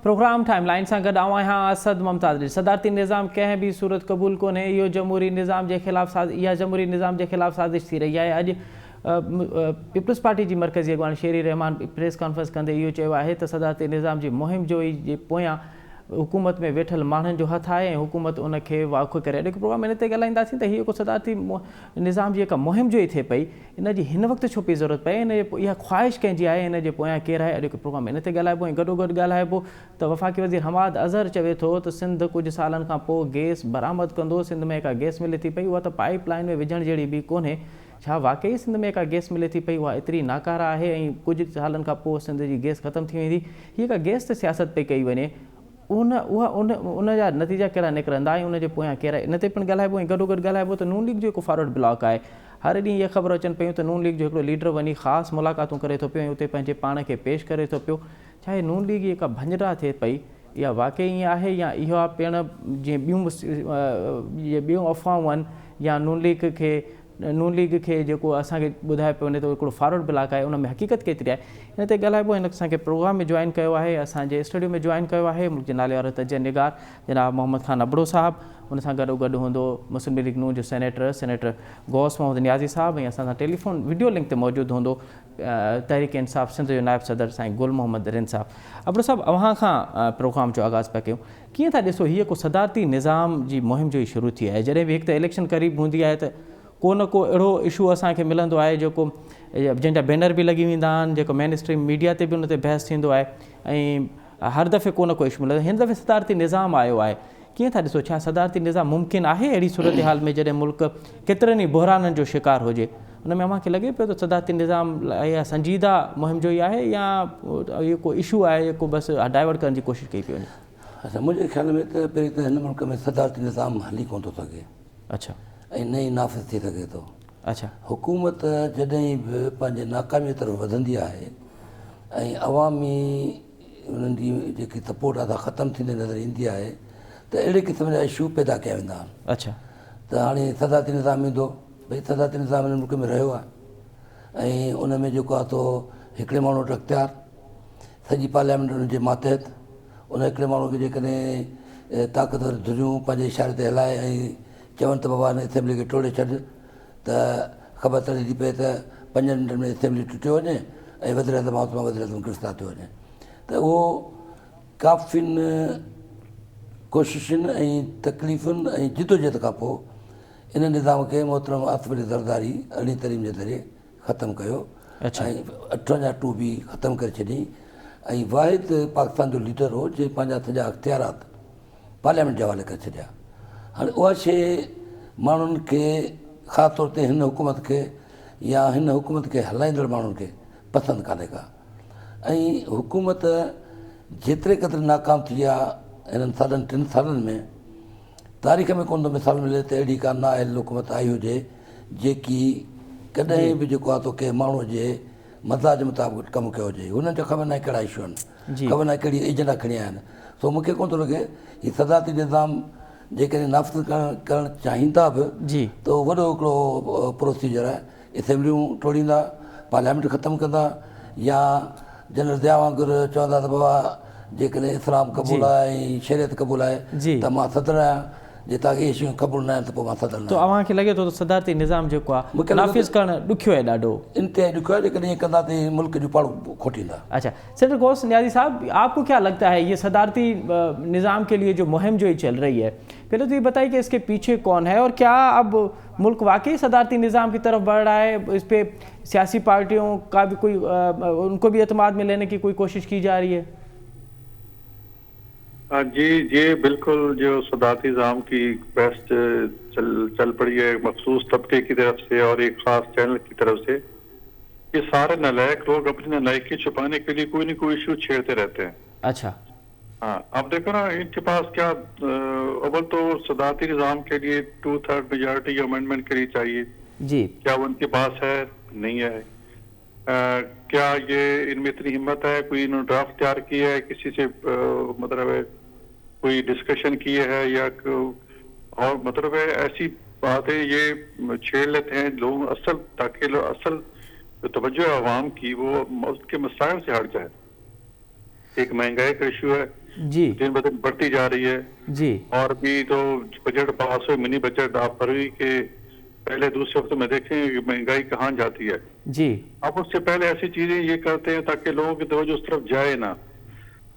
Programme timeline सां गॾु आऊं आहियां असद मुमताज़। सदारती निज़ाम कंहिं बि सूरत क़बूल कोन्हे। इहो जमहूरी निज़ाम जे ख़िलाफ़ इहा जमहूरी निज़ाम जे ख़िलाफ़ साज़िश थी रही आहे। अॼु पीपल्स पार्टी जी मरकज़ी अॻवान शेरी रहमान प्रेस कॉन्फ्रेंस कंदे इहो चयो आहे त सदारती निज़ाम जी मुहिम जो जे पोयां हुकूमत में वेठल माण्हुनि जो हथु आहे ऐं हुकूमत उनखे वाक़ुफ़ करे। अॼु प्रोग्राम इन ते ॻाल्हाईंदासीं त हीअ को सदारती निज़ाम जी जेका मुहिम जो ई थिए पई, इन जी हिन वक़्तु छो पई ज़रूरत पए, इन इहा ख़्वाहिश कंहिंजी आहे, इन जे पोयां केरु आहे। अॼु प्रोग्राम इन ते ॻाल्हाइबो ऐं गॾोगॾु ॻाल्हाइबो त वफ़ाक़ी वज़ीर हमाद अज़हर चवे थो त सिंध कुझु सालनि खां पोइ गैस बरामद कंदो। सिंध में जेका गैस मिले थी पई उहा त पाइप लाइन में विझण जहिड़ी बि कोन्हे। छा वाक़ई सिंध में जेका गैस मिले थी पई उहा एतिरी नाकारा आहे ऐं कुझु सालनि खां पोइ सिंध जी गैस ख़तमु थी वेंदी? हीअ का गैस ते सियासत पई कई वञे, उन जा नतीजा कहिड़ा निकिरंदा ऐं उनजे पोयां कहिड़ा, इन ते पिणु ॻाल्हाइबो ऐं गॾोगॾु ॻाल्हाइबो त नून लीग जो जेको फॉरवर्ड ब्लॉक आहे, हर ॾींहुं इहे ख़बर अचनि पियूं त नून लीग जो हिकिड़ो लीडर वञी ख़ासि मुलाक़ातूं करे थो पियो ऐं उते पंहिंजे पाण खे पेश करे थो पियो। छा हे नून लीग जेका भंजरा थिए पई इहा वाक़ई ईअं आहे या इहा पिणु जीअं ॿियूं अफ़वाहूं आहिनि या नून लीग खे जेको असांखे ॿुधाए पियो वञे थो हिकिड़ो फॉरवर्ड ब्लॉक आहे, उन में हक़ीक़त केतिरी आहे? इन ते ॻाल्हाइबो। हिन असांखे प्रोग्राम में जॉइन कयो आहे, असांजे स्टूडियो में जॉइन कयो आहे मुल्क जे नाले वारो तजय निगार जनाब मोहम्मद ख़ान अबड़ो साहिबु। उन सां गॾोगॾु हूंदो मुस्लिम लीग नून जो सेनेटर गौस मोहम्मद नियाज़ी साहिबु ऐं असां सां टेलीफोन वीडियो लिंक ते मौजूदु हूंदो तहरीक इंसाफ़ सिंध जो नायब सदर साईं गुल मोहम्मद रिन साहिबु। अबड़ो साहिबु, अव्हां खां प्रोग्राम जो आगाज़ पिया कयूं। कीअं था ॾिसो हीअ को सदारती निज़ाम जी मुहिम जो ई शुरू थी आहे? जॾहिं बि हिकु त इलेक्शन क़रीब हूंदी आहे त को न को अहिड़ो इशू असांखे मिलंदो आहे जेको जंहिंजा बैनर बि लॻी वेंदा आहिनि, जेको मेन स्ट्रीम मीडिया ते बि उन ते बहस थींदो आहे ऐं हर दफ़े को न को इशू मिलंदो आहे। हिन दफ़े सदारती निज़ाम आयो आहे, कीअं था ॾिसो? छा सदारती निज़ाम मुमकिन आहे अहिड़ी सूरत हाल में जॾहिं मुल्क केतिरनि ई बहराननि जो शिकार हुजे? उन में अव्हांखे लॻे पियो त सदारती निज़ाम इहा संजीदा मुहिम जो ई आहे या इहो को इशू आहे जेको बसि डाइवर्ट करण जी कोशिशि कई पई वञे? अच्छा, मुंहिंजे ख़्याल में त पहिरीं त हिन मुल्क में सदारती निज़ाम हली कोन थो सघे। अच्छा। ऐं न ई नाफ़िज़ थी सघे थो। अच्छा। हुकूमत जॾहिं बि पंहिंजे नाकामीअ तरफ़ वधंदी आहे ऐं अवामी उन्हनि जी जेकी सपोर्ट आहे ख़तमु थींदे नज़र ईंदी आहे त अहिड़े क़िस्म जा इशू पैदा कया वेंदा आहिनि। अच्छा। त हाणे सदारती निज़ाम ईंदो, भई सदारती निज़ाम हिन मुल्क में रहियो आहे ऐं उन में जेको आहे तो हिकिड़े माण्हू वटि अख़्तियार, सॼी पार्लियामेंट उनजे मातहत, उन हिकिड़े माण्हू खे जेकॾहिं ताक़तवर धुरियूं पंहिंजे इशारे ते हलाए ऐं चवनि त बाबा हिन असेंबली खे टोड़े छॾ त ख़बर तॾहिं थी पए त 5 मिंटनि में असेंबली टुटियो वञे ऐं वज़ीर आज़म हाउस मां वज़ीर आज़म गिरफ़्तार थियो वञे। त उहो काफ़ियुनि कोशिशुनि ऐं तकलीफ़ुनि ऐं जिदोजहद खां पोइ इन निज़ाम खे मोहतरम आसिफ अली ज़रदारी अरड़हीं तरीम जे ज़रिए ख़तमु कयो ऐं 58 बि ख़तमु करे छॾियईं ऐं वाहिद पाकिस्तान जो लीडर हो जंहिं पंहिंजा सॼा अख़्तियारात पार्लियामेंट जे हवाले करे छॾिया। हाणे उहा शइ माण्हुनि खे ख़ासि तौर ते हिन हुकूमत खे या हिन हुकूमत खे हलाईंदड़ माण्हुनि खे पसंदि कान्हे का। ऐं हुकूमत जेतिरे क़दुरु नाकाम थी आहे हिननि 3 सालनि में, तारीख़ में कोन थो मिसाल मिले त अहिड़ी का नाअहल हुकूमत आई हुजे जेकी कॾहिं बि जेको आहे तो कंहिं माण्हूअ जे मज़ाज मुताबिक़ कमु कयो हुजे। हुननि जो ख़बर न आहे कहिड़ा इशू आहिनि, ख़बर न आहे कहिड़ी एजेंडा खणी आया आहिनि। सो मूंखे कोन थो लॻे हीअ सदारती निज़ाम जेकॾहिं नाफ़िज़ करणु चाहींदा बि त वॾो हिकिड़ो प्रोसीजर आहे। असेंबलियूं टोड़ींदा, पार्लियामेंट ख़तमु कंदा या जनरल ज़िया वांगुरु चवंदा त बाबा जेकॾहिं इस्लाम क़बूल आहे ऐं शरीयत क़बूल आहे त मां सदर आहियां, जे तव्हांखे इहे शयूं क़बूल न आहिनि त पोइ मां सदर न आहियां। अव्हांखे लॻे थो त सदारती निज़ाम जेको आहे मूंखे नाफ़िज़ करणु ॾुखियो आहे, ॾाढो इंतिहाई ॾुखियो आहे। जेकॾहिं ईअं कंदा त मुल्क जूं पाड़ू खोटींदा। अच्छा सेनेटर गौस नियाज़ी साहब, आपको क्या लगता है ये सदारती निज़ाम के लिए जो मुहिम जो ही चल रही है, पहले तो ये बताइए कि इसके पीछे कौन है और क्या अब मुल्क वाकई सदारती निज़ाम की तरफ बढ़ रहा है? इस पर सियासी पार्टियों का भी कोई उनको भी एतमाद में लेने की कोई कोशिश की जा रही है? जी ये बिल्कुल जो सदारती निज़ाम की बहस चल पड़ी है मखसूस तबके की तरफ से और एक ख़ास चैनल की तरफ से। ये सारे नालायक लोग अपनी नालायकी छुपाने के लिए कोई न कोई इशू छेड़ते रहते हैं। अच्छा। हाँ, अब देखो ना, इनके पास क्या अव्वल तो सदारती निज़ाम के लिए 2/3 मेजॉरिटी अमेंडमेंट करनी चाहिए जी, क्या वो उनके पास है? नहीं है। क्या ये इनमें इतनी हिम्मत है? कोई इन्होंने ड्राफ्ट तैयार किया है, किसी से मतलब है कोई डिस्कशन किए है या और मतलब है ऐसी बातें ये छेड़ लेते हैं लोग असल, ताकि असल तवज्जो है अवाम की वो उसके मसाइल से हट जाए। एक महंगाई का इशू है, جی दिन ब दिन बढ़ती जा रही है। جی और भी तो बजट पास हुए, मिनी बजट आप फरवरी के पहले दूसरे हफ्ते में देखें कि महंगाई कहाँ जाती है। جی आप उससे पहले ऐसी चीजें ये करते हैं ताकि लोगों की तवज्जो उस तरफ जाए ना।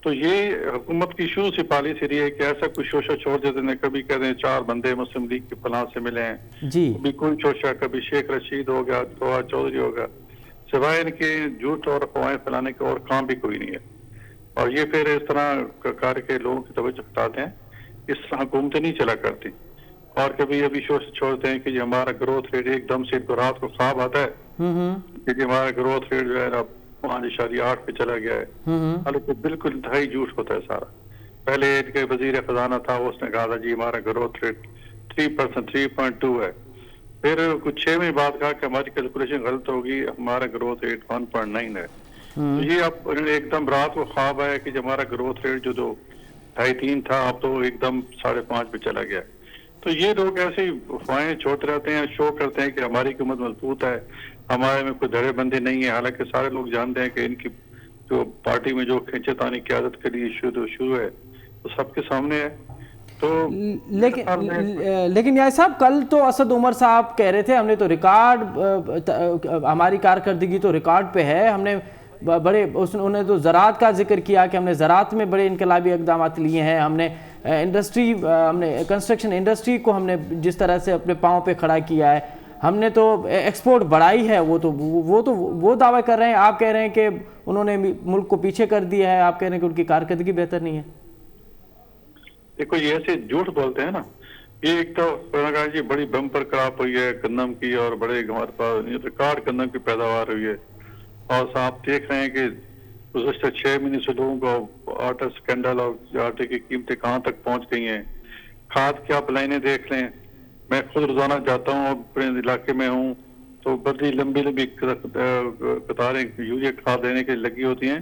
तो ये हुकूमत की शुरू से पॉलिसी रही है कि ऐसा कुछ शोशा छोड़ देते हैं, कभी कहते हैं 4 बंदे मुस्लिम लीग के फलां से मिले हैं, جی कभी कोई शोशा, कभी शेख रशीद हो गया, फवाद चौधरी होगा, सिवाय इनके झूठ और अफवाहें फैलाने के और काम भी कोई नहीं है। और ये फिर इस तरह करके लोगों की तवज्जो हटाते हैं, इस तरह हुकूमतें नहीं चला करती। और कभी अभी शोशा छोड़ते हैं कि हमारा ग्रोथ रेट एकदम से इनको रात को ख्वाब आता है कि हमारा ग्रोथ रेट जो है ना 5.8 पे चला गया है। हालांकि बिल्कुल इंतहाई झूठ होता है सारा। पहले इनके वजीर खजाना था, उसने कहा था जी हमारा ग्रोथ रेट 3%, 3.2 है। फिर कुछ 6 महीने बाद कहा कि हमारी कैलकुलेशन गलत होगी, हमारा ग्रोथ रेट 1.9 है। तो ये अब एकदम रात को ख्वाब आया कि हमारा ग्रोथ रेट जो 2.5-3 था, अब तो एकदम 5.5 पे चला गया। तो ये लोग ऐसे ही अफवाहें छोड़ते रहते हैं, शो करते हैं कि हमारी हुकूमत मजबूत है, हमारे में कोई धड़ेबंदी नहीं है। हालांकि सारे लोग जानते हैं कि इनकी जो पार्टी में जो खींचतानी की आदत के लिए शुरू है तो सबके सामने है। तो लेकिन यार साहब, कल तो असद उमर साहब कह रहे थे हमने तो रिकॉर्ड, हमारी कारकर्दगी तो रिकॉर्ड पे है, हमने बड़े उन्होंने तो ज़राअत का जिक्र किया कि हमने ज़राअत में बड़े इनकलाबी इक़दाम लिए हैं, हमने इंडस्ट्री, हमने कंस्ट्रक्शन इंडस्ट्री को हमने जिस तरह से अपने पाँव पे खड़ा किया है, हमने तो एक्सपोर्ट बढ़ाई है। वो दावा कर रहे हैं, आप कह रहे हैं कि उन्होंने मुल्क को पीछे कर दिया है, आप कह रहे हैं कि उनकी कारकर्दगी बेहतर नहीं है। देखो ये ऐसे झूठ बोलते हैं ना, ये एक तो जी बड़ी बम्पर क्रॉप हुई है गंदम की, और बड़े हमारे पास रिकॉर्ड गंदम की पैदावार हुई है। और आप देख रहे हैं कि गुज़श्ता 6 महीने से लोगों को आटा स्कैंडल और आटे की कीमतें कहाँ तक पहुंच गई हैं। खाद की आप लाइनें देख लें, मैं खुद रोजाना जाता हूँ, अपने इलाके में हूँ, तो बड़ी लंबी लंबी कतारें यूरिया खाद देने के लगी होती हैं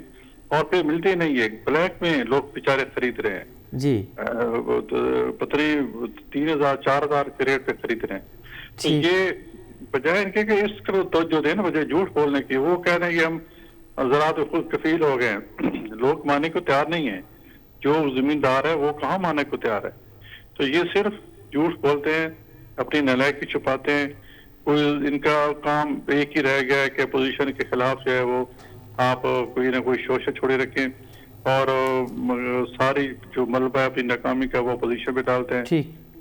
और फिर मिलती नहीं है। ब्लैक में लोग बेचारे खरीद रहे हैं जी, पता नहीं 3,000-4,000 के रेट पे खरीद रहे हैं। तो ये बजाय इनके कि इस तो जो देना बजाय झूठ बोलने की, वो कह रहे हैं कि हम ज़राअत खुद कफील हो गए हैं। लोग मानने को तैयार नहीं है, जो जमींदार है वो कहाँ मानने को तैयार है। तो ये सिर्फ झूठ बोलते हैं, अपनी नालायकी छुपाते हैं। कोई इनका काम एक ही रह गया है कि अपोजिशन के खिलाफ जो है वो आप कोई ना कोई शोशा छोड़े रखें, और सारी जो मलबा है अपनी नाकामी का वो अपोजिशन पे डालते हैं।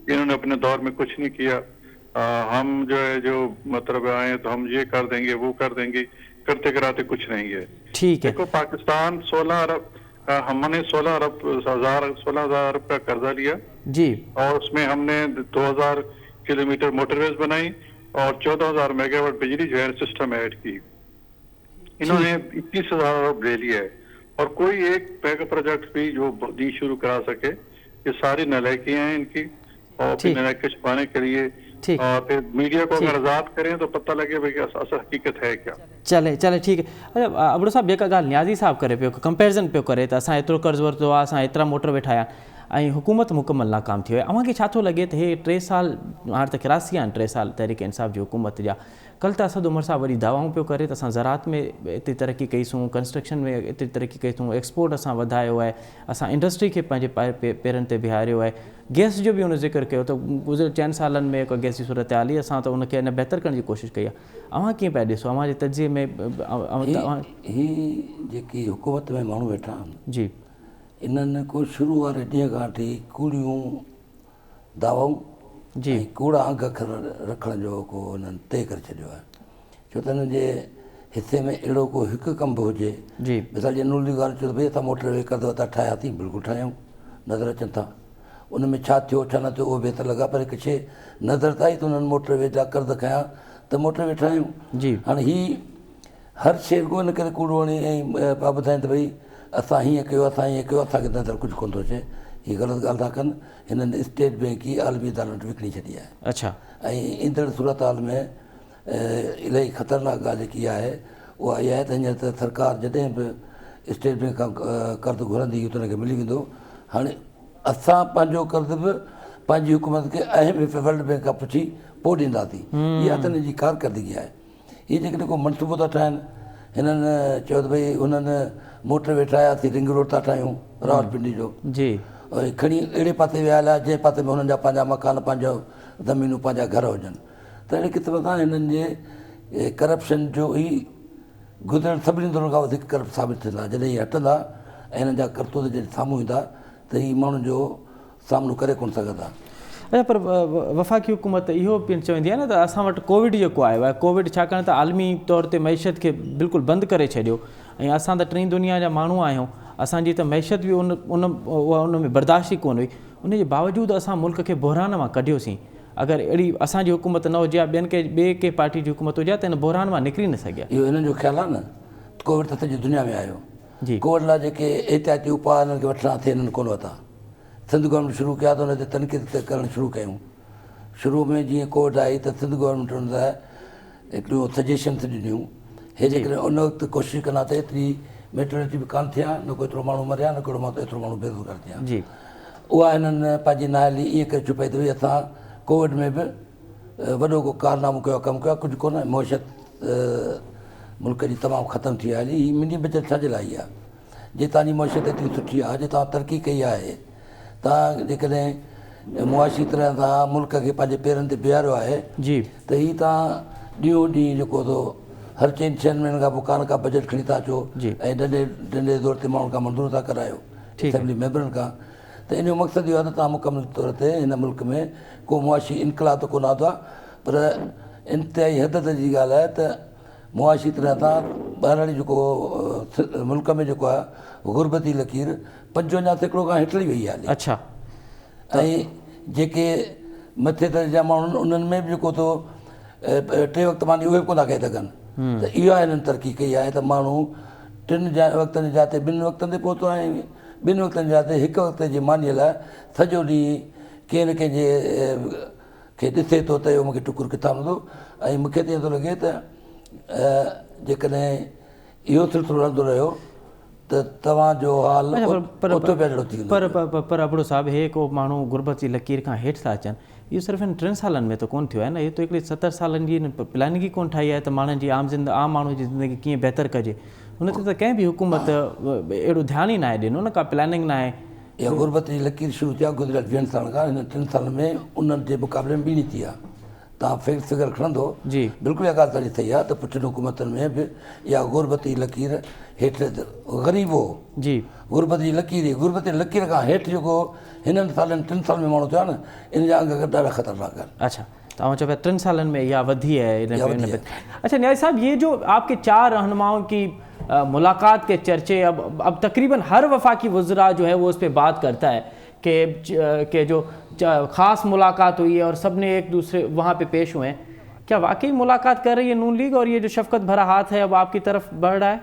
इन्होंने अपने दौर में कुछ नहीं किया, हम जो है जो मतलब आए तो हम ये कर देंगे वो कर देंगे, करते कराते कुछ नहीं है। ठीक है। देखो पाकिस्तान 16 अरब, हमने 16,000 अरब का कर्जा लिया जी, और उसमें हमने 2000 किलोमीटर मोटरवेज बनाई और 14,000 मेगावाट बिजली जो है सिस्टम ऐड की। इन्होंने 21,000 अरब ले लिया है, और कोई एक मेगा प्रोजेक्ट भी जो दी शुरू करा सके। ये सारी नालायकियां हैं इनकी, और फिर नालायकी छुपाने के लिए, और फिर मीडिया को अगर आज़ाद करें तो पता लगे भाई असल हकीकत है क्या। चले ठीक है। अबड़ो साहब जेका ॻाल्हि न्याज़ी साहब करे पियो, कंपेरिज़न पियो करे, त असां एतिरो कर्ज़ वरितो आहे, असां एतिरा मोटर वेठा आहियां ऐं हुकूमत मुकमल नाकाम थी वई। अव्हांखे छा थो लॻे त हे 3 साल, हाणे त किरासी आहिनि 3 साल तहरीक इंसाफ़ जी हुकूमत जा। कल त असद उमर साहब वरी दावाऊं पियो करे त असां ज़राअत में एतिरी तरक़ी कईसूं, कंस्ट्रक्शन में एतिरी तरक़ी कईसूं, एक्सपोर्ट असां वधायो आहे, असां इंडस्ट्री खे पंहिंजे पेरनि ते बीहारियो आहे। गैस जो बि उन ज़िक्र कयो त गुज़िरियल 4 सालनि में हिकु गैस जी सूरत हाल आहे, असां त उनखे अञा बहितर करण जी कोशिशि कई आहे। अव्हां कीअं पिया ॾिसो, अव्हांजे तजिए में ही जेकी हुकूमत में माण्हू वेठा आहिनि जी, इन्हनि को शुरू वारे ॾींहं खां वठी कूड़ियूं दावाऊं जी, कूड़ा अंग रखण जो को उन्हनि तय करे छॾियो आहे। छो त हिननि जे हिसे में अहिड़ो को हिकु कमु बि हुजे जी, मिसाल जी नूल जी ॻाल्हि चयो त भई असां मोटर वे कर था ठाहिया थी, बिल्कुलु ठाहियूं, नज़र अचनि था। उन में छा थियो छा न थियो उहो बहितर लॻा, पर हिकु शइ नज़र त आई त उन्हनि मोटर वे जा कर्ज़ खयां त मोटर वे ठाहियूं। जी, हाणे ही हर शइ रुॻो इन करे कूड़ो हणी ऐं पा ॿुधाइनि त भई असां हीअं कयो, असां हीअं कयो, असांखे नज़र कुझु कोन थो अचे। हीअ ग़लति ॻाल्हि था कनि। हिननि स्टेट बैंक ई आलमी अदालत वटि विकिणी छॾी आहे। अच्छा, ऐं ईंदड़ सूरत हाल में इलाही ख़तरनाक ॻाल्हि जेकी आहे उहा इहा आहे त हींअर त सरकार जॾहिं बि स्टेट बैंक खां कर्ज़ु घुरंदी त हुनखे मिली वेंदो। हाणे असां पंहिंजो कर्ज़ु बि पंहिंजी हुकूमत खे वर्ल्ड बैंक खां पुछी पोइ ॾींदासीं। इहा त हिन जी कारकर्दगी आहे। हीअ जेकॾहिं को मनसूबो था ठाहिनि हिननि चयो त भई हुननि मोटर वेठा आयासीं रिंग रोड था ठाहियूं रावलपिंडी जो जी ऐं खणी अहिड़े पासे विया हलिया जंहिं पासे में हुननि जा पंहिंजा मकान पंहिंजो ज़मीनूं पंहिंजा घर हुजनि त अहिड़े क़िस्म सां हिननि जे करप्शन जो ई गुज़िरियल सभिनी दौरनि खां वधीक करप्ट साबित थींदा जॾहिं इहे हटंदा ऐं हिननि जा करतूत जॾहिं साम्हूं ईंदा त हीअ माण्हुनि जो सामनो करे कोन सघंदा। अच्छा पर वफ़ाक़ी हुकूमत इहो पिणु चवंदी आहे न त असां वटि कोविड जेको आयो आहे कोविड छाकाणि त आलमी तौर ते मैशत खे बिल्कुलु बंदि करे छॾियो ऐं असां त टीं दुनिया जा माण्हू आहियूं असांजी त मैशत बि उन में बर्दाश्त ई कोन हुई उनजे बावजूदि असां मुल्क खे बहिरान मां कढियोसीं अगरि अहिड़ी असांजी हुकूमत न हुजे या ॿिए के पार्टी जी हुकूमत हुजे त हिन बहिरान मां निकिरी न सघिया। इहो हिननि जो ख़्यालु आहे न कोविड त सॼी दुनिया में आयो जी कोविड लाइ जेके एहतियाती उपाय हिननि खे वठिणा थिए हिननि कोन वरिता सिंध गवर्नमेंट शुरू कया त हुन ते तनक़ीद करणु शुरू कयूं शुरू में जीअं कोविड आई त सिंध गवर्नमेंट हुन लाइ हिकिड़ियूं सजेशन्स ॾिनियूं हे जेकॾहिं उन वक़्तु कोशिशि कंदा त एतिरी मेटोरिटी बि कान थिया न को एतिरो माण्हू मरिया न को एतिरो माण्हू बेरोज़गार थिया जी उहा हिननि पंहिंजी नाइली ईअं करे छुपाई त भई असां कोविड में बि वॾो को कारनामो कयो कमु कयो कुझु कोन मौशत मुल्क जी तमामु ख़तमु थी आहे हली हीअ मिनी बजट छाजे लाइ आहे जे तव्हांजी मौशत एतिरी सुठी आहे जे तव्हां तरक़ी कई आहे तव्हां जेकॾहिं मुआशी तरह सां मुल्क खे पंहिंजे पेरनि ते बीहारियो आहे जी त हीअ तव्हां ॾींहों ॾींहुं जेको थो हर 4-6 महीननि खां पोइ का बजट खणी था अचो ऐं डंडे दौर ते माण्हुनि खां मंज़ूर था करायो असेंबली मेंबरनि खां त इन जो मक़सदु इहो आहे त तव्हां मुकमल तौर ते हिन मुल्क में को मुआशी इनकलाब त कोन आंदो आहे पर इंतिहाई हद जी ॻाल्हि आहे त मुआशी तरह सां ॿाहिरि जेको मुल्क में जेको आहे गुरबती लकीर 55% खां हेठि वई आहे। अच्छा ऐं जेके मथे दर्जे जा माण्हू उन्हनि में बि जेको थो 3 वक़्त मानी उहे बि कोन था करे सघनि त इहा हिननि तरक़ी कई आहे त माण्हू 3 वक़्तनि जाते 2 वक़्तनि ते पहुतो आहे 2 वक़्तनि जाते 1 वक़्त जी मानीअ लाइ सॼो ॾींहुं कंहिं न कंहिंजे खे ॾिसे थो त इहो मूंखे टुकुर किथां मिलंदो ऐं मूंखे त ईअं थो लॻे त जेकॾहिं इहो सिलसिलो हलंदो रहियो त तव्हांजो हाल पर अबड़ो साहिबु हे को माण्हू गुरबत जी लकीर खां हेठि था अचनि इहो सिर्फ़ु हिन 3 सालनि में त कोन्ह थियो आहे न इहो त हिकिड़ी 70 सालनि जी प्लानिंग ई कोन्ह ठाही आहे त माण्हुनि जी आम माण्हू जी ज़िंदगी कीअं बहितर कजे हुन ते त कंहिं बि हुकूमत अहिड़ो ध्यानु ई न आहे ॾिनो न का प्लानिंग न आहे। इहा गुरबत जी लकीर शुरू थी आहे गुज़िरियल 20 सालनि खां हिन 3 सालनि में उन्हनि जे मुक़ाबले में ॿीणी थी आहे तव्हां फिगर खणंदो जी बिल्कुलु इहा ॻाल्हि तव्हांजी सही आहे त पुठियुनि हुकूमतनि में बि इहा गुरबती लकीर हेठि ग़रीब हो जी गुरबत जी लकीर खां हेठि जेको हिननि सालनि 3 साल में माण्हू थिया न इन जा अंग ॾाढा ख़तरनाक आहिनि। अच्छा तव्हां चओ पिया 3 सालनि में इहा वधी है अच्छा न्याय साहब ये जो आपके 4 रहनुमाओं की मुलाकात के चर्चे अब तकरीबन हर वफाकी वज़रा जो है वो उस पर बात करता है कि जो ख़ास मुलाकात हुई है और सब ने एक दूसरे वहाँ पे पेश हुए हैं क्या वाकई मुलाकात कर रही है नून लीग और ये जो शफकत भरा हाथ है अब आपकी तरफ बढ़ रहा है?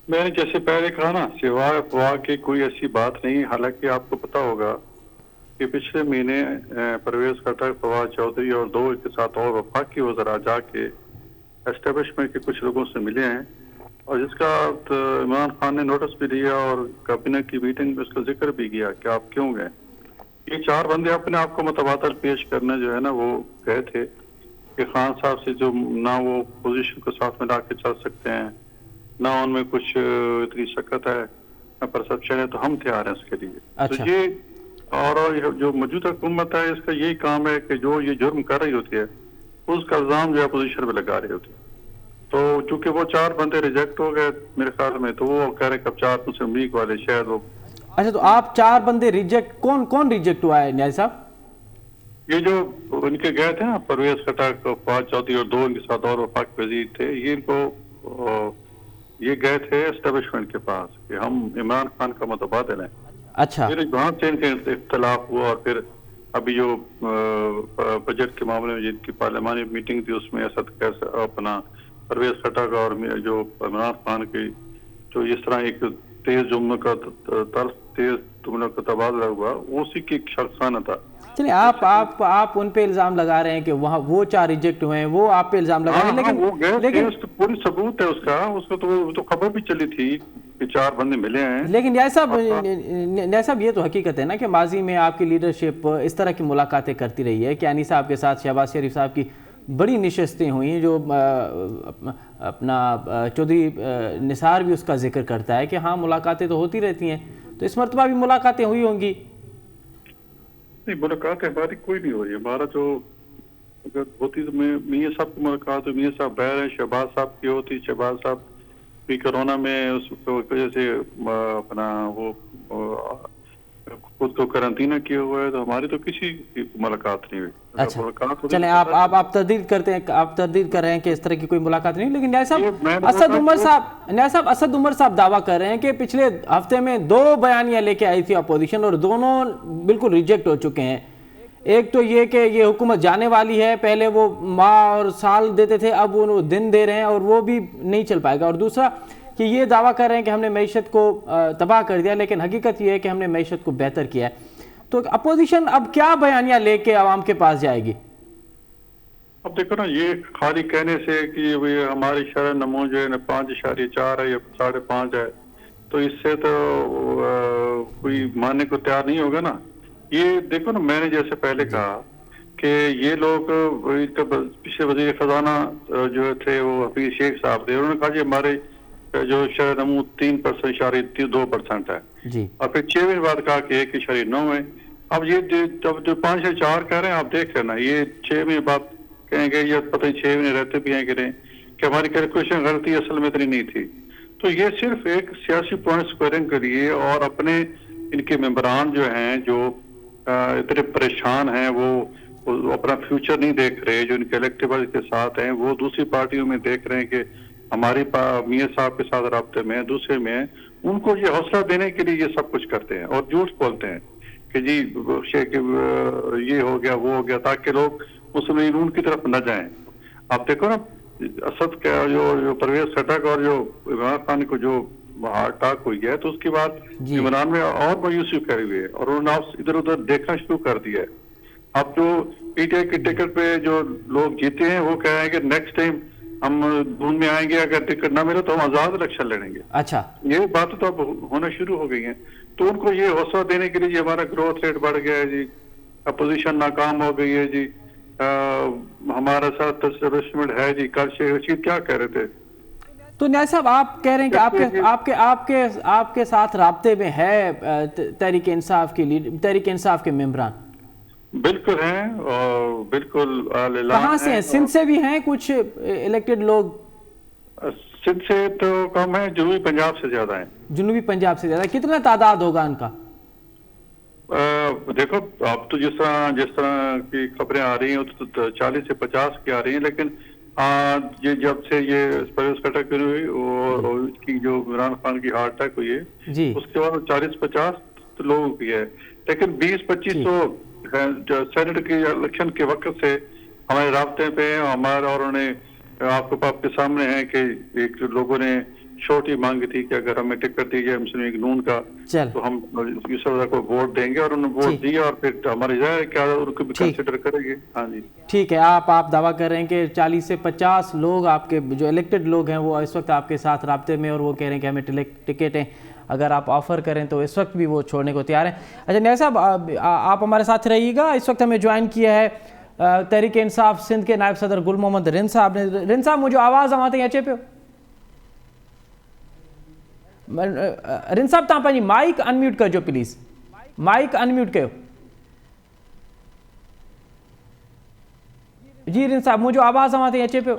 मैंने जैसे पहले कहा ना सिवाय अफवाह की कोई ऐसी बात नहीं हालांकि आपको पता होगा कि पिछले महीने परवेज खट्टर फवाद चौधरी और 2 के साथ और वफाकी वज़रा जाके एस्टेब्लिशमेंट के कुछ लोगों से मिले हैं और जिसका इमरान खान ने नोटिस भी दिया और कैबिनेट की मीटिंग में उसका जिक्र भी किया कि आप क्यों गए। ये 4 बंदे अपने आप को मुतबादल पेश करने जो है ना वो गए थे कि खान साहब से जो ना वो पोजीशन को साथ में ला के चल सकते हैं ना उनमें कुछ इतनी शक्कत है ना परसेप्शन है तो हम तैयार हैं उसके लिए। अच्छा। तो ये और जो मौजूदा हुकूमत है इसका यही काम है कि जो ये जुर्म कर रही होती है उसका इल्जाम जो है अपोजिशन पे लगा रही होती है। तो चूंकि वो 4 बंदे रिजेक्ट हो गए मेरे ख्याल में तो वो कह रहे कब 4 मुस्लिम लीग वाले शायद वो। अच्छा तो आप 4 बंदे रिजेक्ट कौन रिजेक्ट हुआ है न्याय साहब? ये जो उनके गए थे ना परवेज खट्टर फवाद चौधरी और 2 इनके साथ और वफाक वजीर थे ये इनको ये गए थे एस्टेब्लिशमेंट के पास कि हम इमरान खान का मुतबादिल हैं। अच्छा। फिर वहाँ से इनके इख्तलाफ हुआ और फिर अभी जो बजट के मामले में जिनकी पार्लियामानी मीटिंग थी उसमें असद कैसे अपना परवेज खट्टर का और जो इमरान खान की जो इस तरह एक तेज जुम्मों का तबादला हुआ उसी की शख्साना था। चलिए आप उन पे इल्जाम लगा रहे हैं कि वहाँ वो 4 रिजेक्ट हुए हैं वो आप पे इल्जाम लगा रहे हैं लेकिन पूरी सबूत है उसको तो खबर भी चली थी कि 4 बंदे मिले हैं। लेकिन न्याय साहब ये तो हकीकत है ना कि माजी में आपकी लीडरशिप इस तरह की मुलाकातें करती रही है कि यानी साहब के साथ शहबाज शरीफ साहब की بڑی نشستیں ہوئیں جو اپنا چودھری نثار بھی اس کا ذکر کرتا ہے کہ ہاں ملاقاتیں تو ہوتی رہتی ہیں، تو اس مرتبہ بھی ملاقاتیں ہوئی ہوں گی؟ نہیں، ملاقاتیں ہماری کوئی نہیں ہو رہی ہے. ہمارا جو اگر ہوتی تو میاں صاحب کی ملاقات، میاں صاحب باہر ہیں، شہباز صاحب کی ہوتی. شہباز صاحب بھی کورونا میں اس وجہ سے اپنا وہ خود کو قرنطینہ کیے ہوئے ہے، تو ہماری تو کسی کی ملاقات نہیں ہوئی. اچھا چلیں، آپ تردید کرتے ہیں، آپ تردید کر رہے ہیں کہ اس طرح کی کوئی ملاقات نہیں، لیکن نیاز صاحب اسد عمر صاحب دعویٰ کر رہے ہیں کہ پچھلے ہفتے میں 2 بیانیاں لے کے آئی تھی اپوزیشن اور دونوں بالکل ریجیکٹ ہو چکے ہیں. ایک تو یہ کہ یہ حکومت جانے والی ہے، پہلے وہ ماہ اور سال دیتے تھے، اب وہ دن دے رہے ہیں اور وہ بھی نہیں چل پائے گا. اور دوسرا کہ یہ دعویٰ کر رہے ہیں کہ ہم نے معیشت کو تباہ کر دیا، لیکن حقیقت یہ ہے کہ ہم نے معیشت کو بہتر کیا ہے. تو اپوزیشن اب کیا بیانیاں لے کے عوام کے پاس جائے گی؟ اب دیکھو نا، یہ خالی کہنے سے کہ ہماری شرح نمو جو ہے 5.4 ہے یا 5.5 ہے، تو اس سے تو کوئی ماننے کو تیار نہیں ہوگا نا. یہ دیکھو نا، میں نے جیسے پہلے کہا کہ یہ لوگ پچھلے وزیر خزانہ جو تھے وہ حفیظ شیخ صاحب تھے، انہوں نے کہا جی ہمارے جو شرح نمو 3.2% ہے، اور پھر 6 مہینے بعد کہا کہ 1.9 ہے. اب یہ جب جو 5.4 کہہ رہے ہیں، آپ دیکھ لینا، یہ 6 مہینے بعد کہیں گے یا پتہ 6 مہینے رہتے بھی ہیں کہ نہیں کہ ہماری کیلکولیشن غلطی اصل میں اتنی نہیں تھی. تو یہ صرف ایک سیاسی پوائنٹ اسکوئرنگ کے لیے، اور اپنے ان کے ممبران جو ہیں جو اتنے پریشان ہیں، وہ اپنا فیوچر نہیں دیکھ رہے، جو ان کے الیکٹیبل کے ساتھ ہیں وہ دوسری پارٹیوں میں دیکھ رہے ہیں کہ ہماری میاں صاحب کے ساتھ رابطے میں دوسرے میں، ان کو یہ حوصلہ دینے کے لیے یہ سب کچھ کرتے ہیں اور جھوٹ بولتے ہیں کہ جی یہ ہو گیا وہ ہو گیا، تاکہ لوگ مسلم لیگ نون کی طرف نہ جائیں. آپ دیکھو نا، اسد کا جو پرویز خٹک اور جو عمران خان کو جو ہارٹ اٹیک ہوئی ہے، تو اس کے بعد عمران میں اور مایوسی پھیلی ہوئی ہے اور انہوں نے ادھر ادھر دیکھنا شروع کر دیا ہے. اب جو پی ٹی آئی کی ٹکٹ پہ جو لوگ جیتے ہیں وہ کہہ رہے ہیں کہ نیکسٹ ٹائم ہم دون میں آئیں گے، اگر ٹکٹ نہ ملے تو ہم آزاد الیکشن لڑیں گے. اچھا، یہ بات تو اب ہونا شروع ہو گئی ہیں. تو ان کو یہ حوصلہ دینے کے لیے جی ہمارا گروتھ ریٹ بڑھ گیا ہے، جی اپوزیشن ناکام ہو گئی ہے، جی ہمارا ساتھ اسٹیبلشمنٹ ہے، جی کل شیخ رشید کیا کہہ رہے تھے. تو نیاز صاحب آپ کہہ رہے ہیں کہ آپ کے ساتھ رابطے میں ہے تحریک انصاف کے ممبران؟ بالکل ہیں، اور بالکل کہاں سے ہیں؟ سندھ سے بھی ہیں کچھ الیکٹڈ لوگ؟ سندھ سے تو کم ہیں، جنوبی پنجاب سے زیادہ ہیں. جنوبی پنجاب سے زیادہ. کتنا تعداد ہوگا ان کا؟ دیکھو اب تو جس طرح کی خبریں آ رہی ہیں تو 40 سے 50 کی آ رہی ہیں، لیکن یہ جب سے یہ پرویز خٹک ہوئی اور اس کی جو عمران خان کی ہارٹ اٹیک ہوئی ہے، اس کے بعد 40-50 لوگوں کی ہے. لیکن 20-25 سینٹ کے الیکشن کے وقت سے ہمارے رابطے پہ ہیں ہمارا، اور انہوں نے آپ کے سامنے ہیں کہ ایک لوگوں نے چھوٹی مانگی تھی کہ اگر ہمیں ٹکٹ دی جائے مسلم لیگ نون کا تو ہم یوسف رضا کو ووٹ دیں گے، اور انہوں نے ووٹ دیا، اور پھر ہماری ظاہر ہے کیا ان کو بھی کنسیڈر کریں گے. ہاں جی ٹھیک ہے. آپ دعویٰ کر رہے ہیں کہ 40 سے 50 لوگ آپ کے جو الیکٹڈ لوگ ہیں وہ اس وقت آپ کے ساتھ رابطے میں، اور وہ کہہ رہے ہیں کہ ہمیں ٹکٹیں اگر آپ آفر کریں تو اس وقت بھی وہ چھوڑنے کو تیار ہیں. اچھا نیاز صاحب، آپ ہمارے ساتھ رہیے گا. اس وقت ہمیں جوائن کیا ہے تحریک انصاف سندھ کے نائب صدر گل محمد رن صاحب نے. رن صاحب مجھے آواز آتے ہیں اچھے پہ؟ رن صاحب تاں پنجی مائک انمیوٹ کرجو پلیز، مائک انمیوٹ کयो. جی رن صاحب مجھے آواز آتے ہیں اچھے پہ؟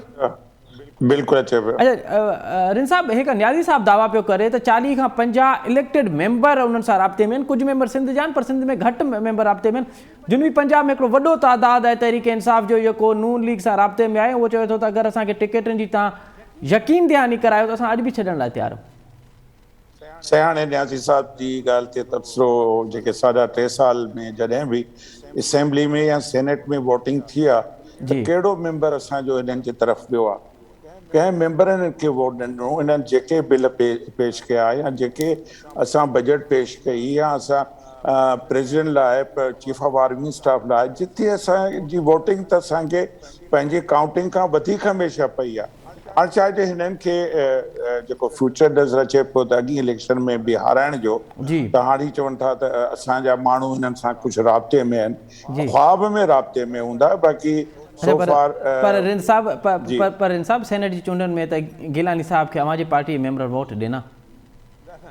بالکل اچھے پہ. اچھا رن صاحب، ایک نیازی صاحب دعویٰ پہ کرے تو 40 کھاں 50 الیکٹڈ ممبر انہوں سا رابطے میں، کچھ ممبر سندھ جان پر سندھ میں گھٹ ممبر رابطے میں. جنوبی پنجاب میں ایک وڈو تعداد ہے تحریک انصاف جو یکو نون لیگ سا رابطے میں آئے. وہ چوے تو اگر اساں کے ٹکٹن جی تاں یقین دہانی کرایو تو اساں اج بھی چھڈن لائے تیار. سیانے نیازی صاحب جی گال تے تبصرو جے 3.5 سال میں جڏهं بھی اسمبلی میں یا سینٹ میں ووٹنگ تھی ہے، کیڑو ممبر اساں جو انہن کی طرف ویو ہے؟ कंहिं मेंबरनि खे वोट ॾिनो. इन्हनि जेके बिल पेश कया या जेके असां बजट पेश कई या असां प्रेसिडेंट लाइ चीफ ऑफ आर्मी स्टाफ लाइ जिथे असांजी वोटिंग त असांखे पंहिंजी काउंटिंग खां वधीक हमेशह पई आहे. हाणे चाहे हिननि खे जेको फ्यूचर नज़र अचे पियो त अॻी इलेक्शन में बि हाराइण जो, त हाणे चवनि था त असांजा माण्हू हिननि सां कुझु राब्ते में आहिनि. ख्वाब में राब्ते में हूंदा, बाक़ी So far, पर रिन साहब पर रिन साहब सेनेट जी चूंडनि में त गिलानी साहब खे अवां जी पार्टी मेंबर वोट ॾिना।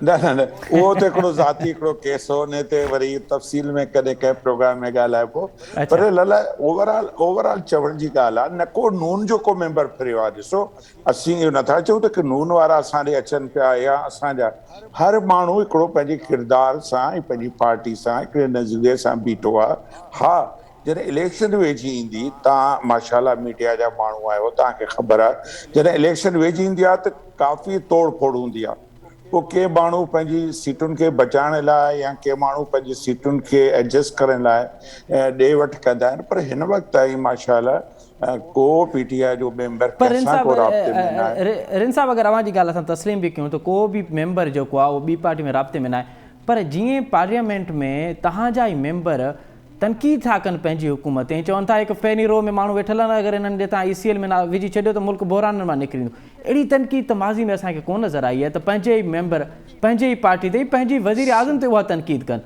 न उहो त हिकिड़ो ज़ाती हिकिड़ो केस हो, उन ते वरी तफ़सील में कॾहिं कंहिं प्रोग्राम में ॻाल्हाइबो। पर लाला ओवरऑल चवण जी ॻाल्हि आहे, न को नून जो को मेंबर फिरियो आहे। ॾिसो, असीं इहो नथा चऊं त की नून वारा असां ॾे अचनि पिया या असांजा, हर माण्हू हिकिड़ो पंहिंजे किरदार सां ऐं पंहिंजी पार्टी सां हिकिड़े नज़रिए सां बीठो आहे। हा, जॾहिं इलेक्शन वेझी ईंदी, तव्हां माशाल्लाह मीडिया जा माण्हू आहियो, तव्हांखे ख़बर आहे, जॾहिं इलेक्शन वेझी ईंदी आहे त काफ़ी तोड़ फोड़ हूंदी आहे। पोइ के माण्हू पंहिंजी सीटुनि खे बचाइण लाइ या के माण्हू पंहिंजी सीटुनि खे एडजस्ट करण लाइ ॾे वठि कंदा आहिनि। पर हिन वक़्तु ताईं माशाल्लाह को पीटीआई जो मेंबर कंहिंसां को राब्ते में न आहे। रिन साहब, अगरि अवां जी ॻाल्हि असां तस्लीम बि कयूं त को बि मेंबर जेको आहे उहो ॿी पार्टी में राब्ते में न आहे, पर जीअं पार्लियामेंट में तव्हांजा ई मेंबर तनक़ीद था कनि पंहिंजी हुकूमत ऐं चवनि था हिकु पहिरीं रो में माण्हू वेठल आहिनि, अगरि हिननि ॾे तव्हां ECL में न विझी छॾियो त मुल्क बहराननि मां निकिरींदो। अहिड़ी तनक़ीद त माज़ी में असांखे कोन नज़र आई आहे त पंहिंजे ई मेंबर पंहिंजे ई पार्टी ते पंहिंजी वज़ीर आज़म ते उहा तनक़ीद कनि।